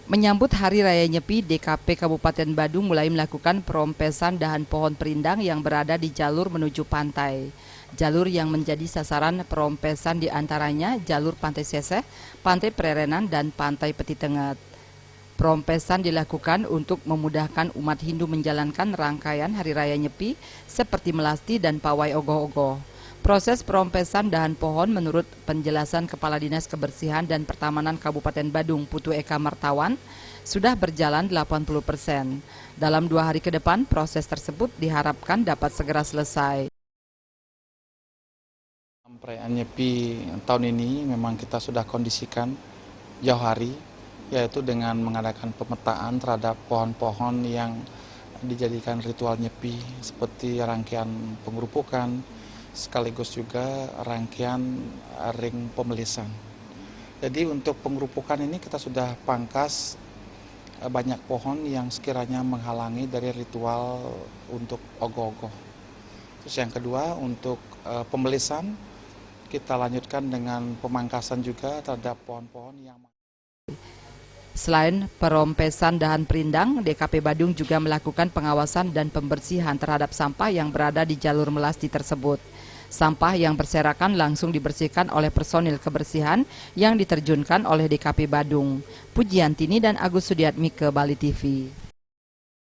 Menyambut Hari Raya Nyepi, DKP Kabupaten Badung mulai melakukan perompesan dahan pohon perindang yang berada di jalur menuju pantai. Jalur yang menjadi sasaran perompesan diantaranya jalur Pantai Seseh, Pantai Prerenan, dan Pantai Peti Tengat. Perompesan dilakukan untuk memudahkan umat Hindu menjalankan rangkaian Hari Raya Nyepi seperti melasti dan pawai ogoh-ogoh. Proses perompesan dahan pohon menurut penjelasan Kepala Dinas Kebersihan dan Pertamanan Kabupaten Badung, Putu Eka Martawan, sudah berjalan 80%. Dalam 2 hari ke depan, proses tersebut diharapkan dapat segera selesai. Perayaan Nyepi tahun ini memang kita sudah kondisikan jauh hari, yaitu dengan mengadakan pemetaan terhadap pohon-pohon yang dijadikan ritual Nyepi seperti rangkaian pengerupukan, sekaligus juga rangkaian ring pemelisan. Jadi untuk pengerupukan ini kita sudah pangkas banyak pohon yang sekiranya menghalangi dari ritual untuk ogoh-ogoh. Terus yang kedua untuk pemelisan kita lanjutkan dengan pemangkasan juga terhadap pohon-pohon yang Selain perompesan dahan perindang, DKP Badung juga melakukan pengawasan dan pembersihan terhadap sampah yang berada di jalur melasti tersebut. Sampah yang berserakan langsung dibersihkan oleh personil kebersihan yang diterjunkan oleh DKP Badung. Pujiantini dan Agus Sudiatmi ke Bali TV.